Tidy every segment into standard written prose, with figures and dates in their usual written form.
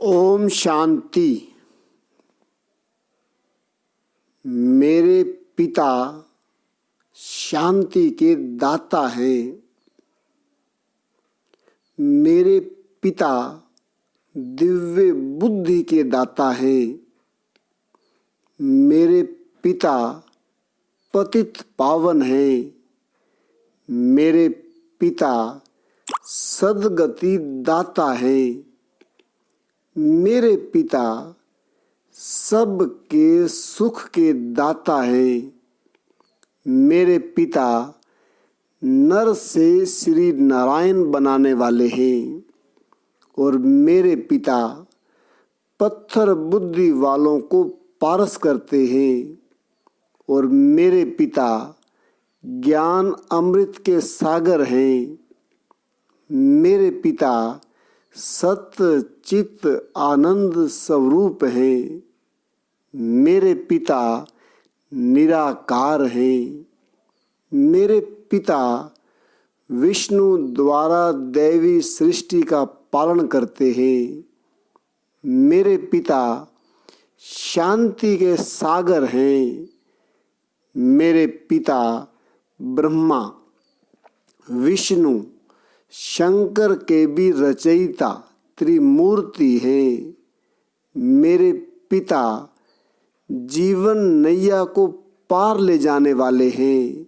ओम शांति। मेरे पिता शांति के दाता हैं। मेरे पिता दिव्य बुद्धि के दाता हैं। मेरे पिता पतित पावन हैं। मेरे पिता सद्गति दाता हैं। मेरे पिता सबके सुख के दाता हैं। मेरे पिता नर से श्री नारायण बनाने वाले हैं और मेरे पिता पत्थर बुद्धि वालों को पारस करते हैं और मेरे पिता ज्ञान अमृत के सागर हैं। मेरे पिता सत्य चित्त आनंद स्वरूप हैं। मेरे पिता निराकार हैं। मेरे पिता विष्णु द्वारा दैवी सृष्टि का पालन करते हैं। मेरे पिता शांति के सागर हैं। मेरे पिता ब्रह्मा विष्णु शंकर के भी रचयिता त्रिमूर्ति हैं। मेरे पिता जीवन नैया को पार ले जाने वाले हैं।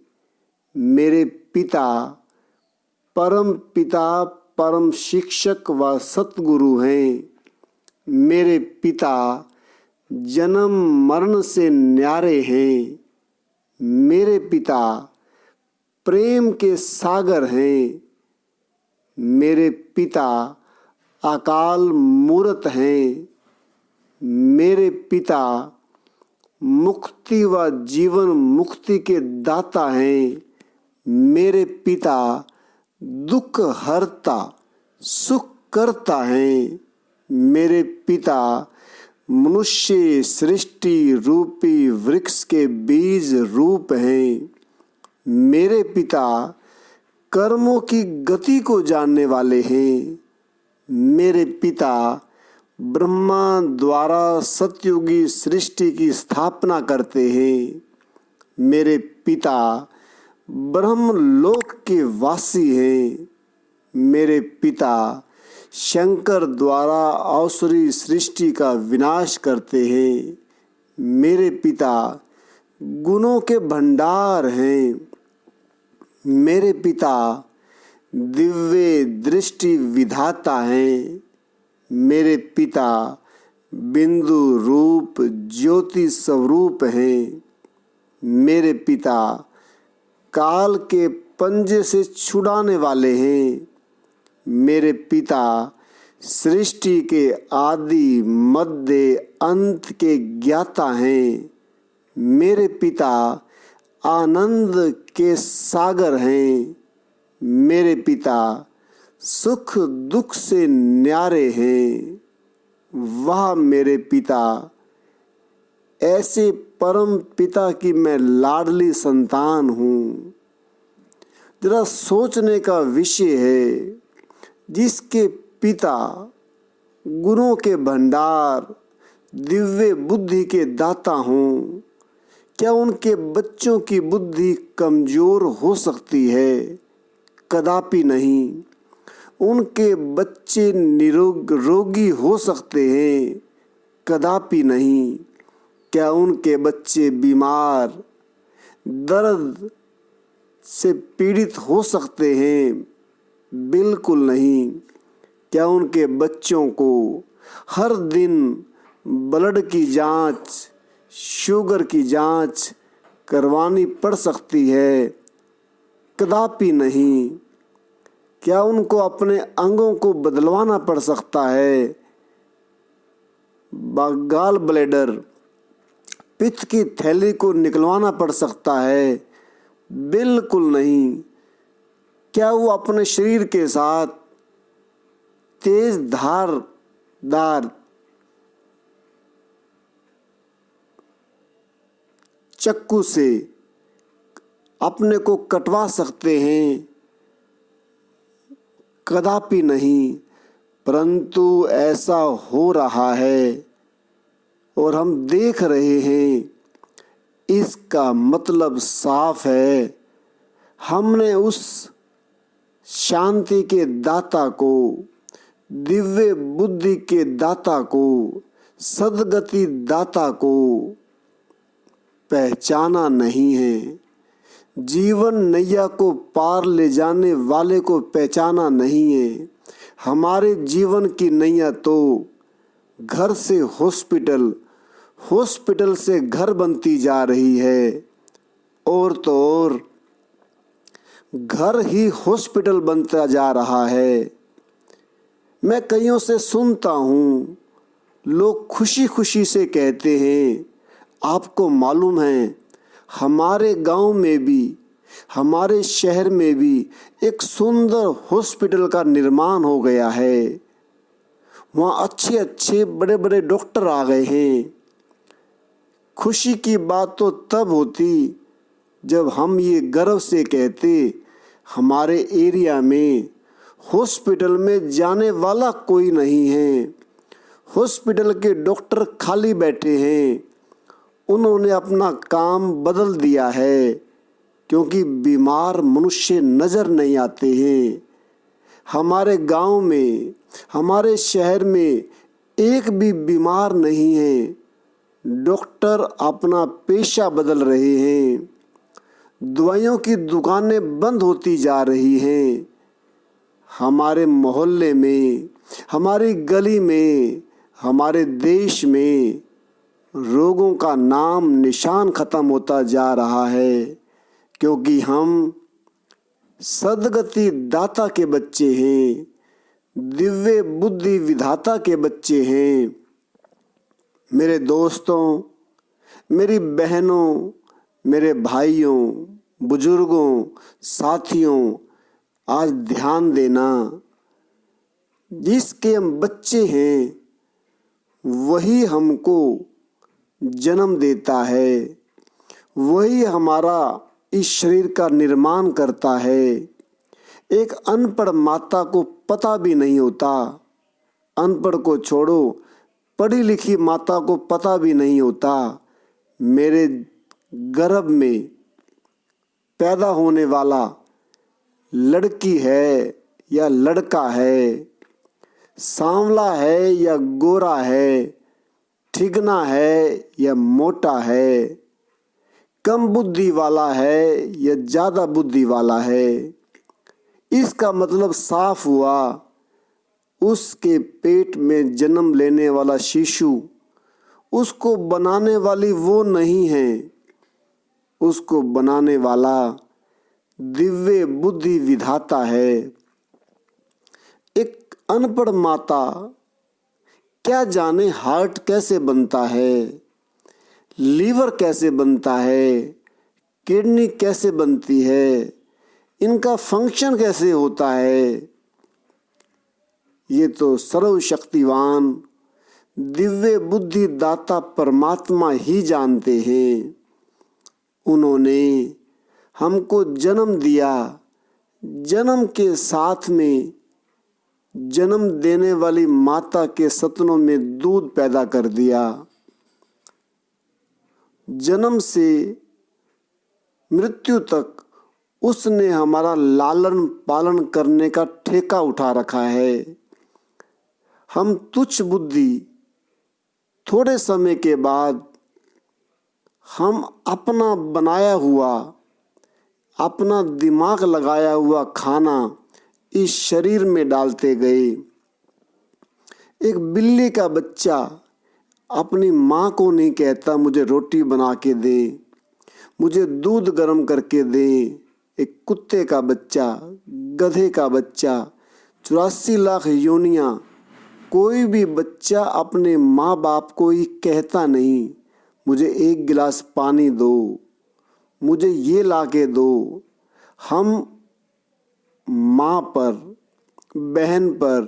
मेरे पिता परम पिता परम शिक्षक व सतगुरु हैं। मेरे पिता जन्म मरण से न्यारे हैं। मेरे पिता प्रेम के सागर हैं। मेरे पिता अकाल मूरत हैं। मेरे पिता मुक्ति व जीवन मुक्ति के दाता हैं। मेरे पिता दुख हरता सुख करता हैं। मेरे पिता मनुष्य सृष्टि रूपी वृक्ष के बीज रूप हैं। मेरे पिता कर्मों की गति को जानने वाले हैं। मेरे पिता ब्रह्मा द्वारा सतयुगी सृष्टि की स्थापना करते हैं। मेरे पिता ब्रह्मलोक के वासी हैं। मेरे पिता शंकर द्वारा आसुरी सृष्टि का विनाश करते हैं। मेरे पिता गुणों के भंडार हैं। मेरे पिता दिव्य दृष्टि विधाता हैं। मेरे पिता बिंदु रूप ज्योति स्वरूप हैं। मेरे पिता काल के पंजे से छुड़ाने वाले हैं। मेरे पिता सृष्टि के आदि मध्य अंत के ज्ञाता हैं। मेरे पिता आनंद के सागर हैं। मेरे पिता सुख दुख से न्यारे हैं। वह मेरे पिता ऐसे परम पिता की मैं लाडली संतान हूँ। जरा सोचने का विषय है, जिसके पिता गुणों के भंडार दिव्य बुद्धि के दाता हों, क्या उनके बच्चों की बुद्धि कमजोर हो सकती है? कदापि नहीं। उनके बच्चे रोगी हो सकते हैं? कदापि नहीं। क्या उनके बच्चे बीमार दर्द से पीड़ित हो सकते हैं? बिल्कुल नहीं। क्या उनके बच्चों को हर दिन ब्लड की जांच, शुगर की जांच करवानी पड़ सकती है? कदापि नहीं। क्या उनको अपने अंगों को बदलवाना पड़ सकता है? गाल ब्लैडर, पित्त की थैली को निकलवाना पड़ सकता है? बिल्कुल नहीं। क्या वो अपने शरीर के साथ तेज धारदार चाकू से अपने को कटवा सकते हैं? कदापि नहीं। परंतु ऐसा हो रहा है और हम देख रहे हैं। इसका मतलब साफ है, हमने उस शांति के दाता को, दिव्य बुद्धि के दाता को, सद्गति दाता को पहचाना नहीं है। जीवन नैया को पार ले जाने वाले को पहचाना नहीं है। हमारे जीवन की नैया तो घर से हॉस्पिटल, हॉस्पिटल से घर बनती जा रही है, और तो और घर ही हॉस्पिटल बनता जा रहा है। मैं कईयों से सुनता हूँ, लोग खुशी खुशी से कहते हैं, आपको मालूम है हमारे गांव में भी, हमारे शहर में भी एक सुंदर हॉस्पिटल का निर्माण हो गया है। वहाँ अच्छे अच्छे बड़े बड़े डॉक्टर आ गए हैं। खुशी की बात तो तब होती जब हम ये गर्व से कहते, हमारे एरिया में हॉस्पिटल में जाने वाला कोई नहीं है, हॉस्पिटल के डॉक्टर खाली बैठे हैं। उन्होंने अपना काम बदल दिया है, क्योंकि बीमार मनुष्य नज़र नहीं आते हैं। हमारे गांव में, हमारे शहर में एक भी बीमार नहीं है। डॉक्टर अपना पेशा बदल रहे हैं, दवाइयों की दुकानें बंद होती जा रही हैं। हमारे मोहल्ले में, हमारी गली में, हमारे देश में रोगों का नाम निशान ख़त्म होता जा रहा है, क्योंकि हम सद्गति दाता के बच्चे हैं, दिव्य बुद्धि विधाता के बच्चे हैं। मेरे दोस्तों, मेरी बहनों, मेरे भाइयों, बुजुर्गों, साथियों, आज ध्यान देना, जिसके हम बच्चे हैं वही हमको जन्म देता है, वही हमारा इस शरीर का निर्माण करता है। एक अनपढ़ माता को पता भी नहीं होता, अनपढ़ को छोड़ो, पढ़ी लिखी माता को पता भी नहीं होता मेरे गर्भ में पैदा होने वाला लड़की है या लड़का है, सांवला है या गोरा है, ठिगना है या मोटा है, कम बुद्धि वाला है या ज़्यादा बुद्धि वाला है। इसका मतलब साफ हुआ, उसके पेट में जन्म लेने वाला शिशु, उसको बनाने वाली वो नहीं है, उसको बनाने वाला दिव्य बुद्धि विधाता है। एक अनपढ़ माता क्या जाने हार्ट कैसे बनता है, लीवर कैसे बनता है, किडनी कैसे बनती है, इनका फंक्शन कैसे होता है। ये तो सर्वशक्तिवान दिव्य बुद्धि दाता परमात्मा ही जानते हैं। उन्होंने हमको जन्म दिया, जन्म के साथ में जन्म देने वाली माता के सतनों में दूध पैदा कर दिया। जन्म से मृत्यु तक उसने हमारा लालन पालन करने का ठेका उठा रखा है। हम तुच्छ बुद्धि थोड़े समय के बाद हम अपना बनाया हुआ, अपना दिमाग लगाया हुआ खाना इस शरीर में डालते गए। एक बिल्ली का बच्चा अपनी माँ को नहीं कहता मुझे रोटी बना के दे, मुझे दूध गर्म करके दे। एक कुत्ते का बच्चा, गधे का बच्चा, 84 लाख योनियाँ, कोई भी बच्चा अपने माँ बाप को ही कहता नहीं मुझे एक गिलास पानी दो, मुझे ये ला के दो। हम माँ पर, बहन पर,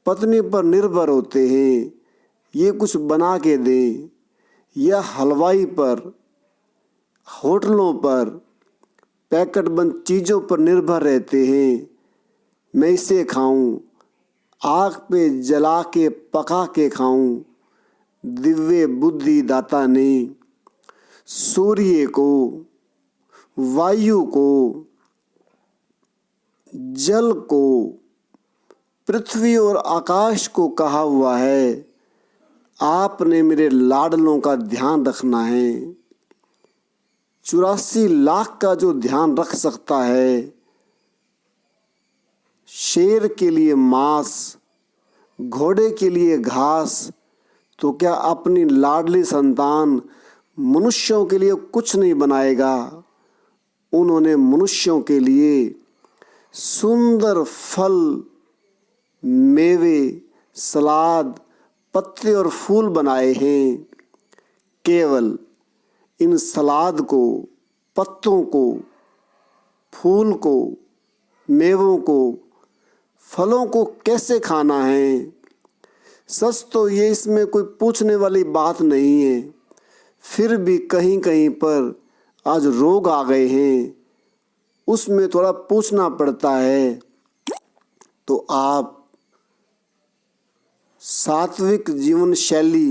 पत्नी पर निर्भर होते हैं, ये कुछ बना के दे, या हलवाई पर, होटलों पर, पैकेट बंद चीज़ों पर निर्भर रहते हैं। मैं इसे खाऊं, आग पे जला के पका के खाऊं, दिव्य बुद्धि दाता ने सूर्य को, वायु को, जल को, पृथ्वी और आकाश को कहा हुआ है, आपने मेरे लाडलों का ध्यान रखना है। 84 लाख का जो ध्यान रख सकता है, शेर के लिए मांस, घोड़े के लिए घास, तो क्या अपनी लाडली संतान मनुष्यों के लिए कुछ नहीं बनाएगा। उन्होंने मनुष्यों के लिए सुंदर फल, मेवे, सलाद, पत्ते और फूल बनाए हैं। केवल इन सलाद को, पत्तों को, फूल को, मेवों को, फलों को कैसे खाना है, सच तो ये इसमें कोई पूछने वाली बात नहीं है। फिर भी कहीं कहीं पर आज रोग आ गए हैं, उसमें थोड़ा पूछना पड़ता है। तो आप सात्विक जीवन शैली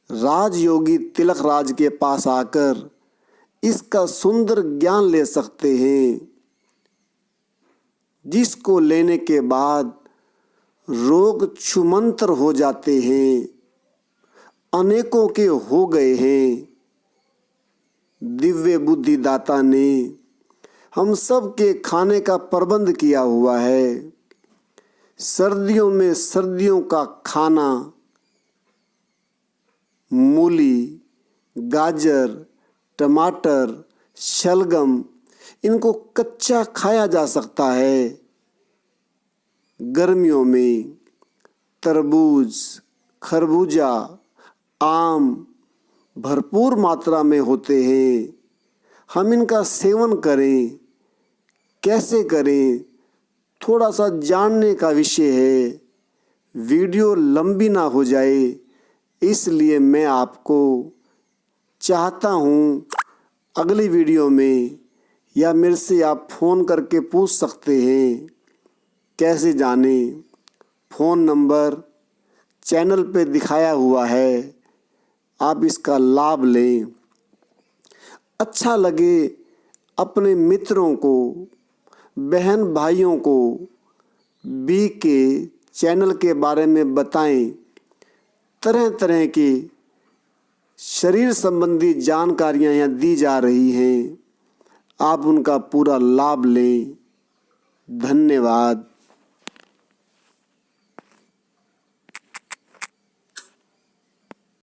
राजयोगी तिलक राज के पास आकर इसका सुंदर ज्ञान ले सकते हैं, जिसको लेने के बाद रोग छूमंतर हो जाते हैं, अनेकों के हो गए हैं। दिव्य बुद्धि दाता ने हम सब के खाने का प्रबंध किया हुआ है। सर्दियों में सर्दियों का खाना, मूली, गाजर, टमाटर, शलगम, इनको कच्चा खाया जा सकता है। गर्मियों में तरबूज, खरबूजा, आम भरपूर मात्रा में होते हैं। हम इनका सेवन करें, कैसे करें, थोड़ा सा जानने का विषय है। वीडियो लंबी ना हो जाए, इसलिए मैं आपको चाहता हूँ अगली वीडियो में, या मेरे से आप फ़ोन करके पूछ सकते हैं कैसे जाने। फ़ोन नंबर चैनल पे दिखाया हुआ है, आप इसका लाभ लें। अच्छा लगे अपने मित्रों को, बहन भाइयों को बी के चैनल के बारे में बताएं। तरह तरह की शरीर संबंधी जानकारियां यहाँ दी जा रही हैं, आप उनका पूरा लाभ लें। धन्यवाद।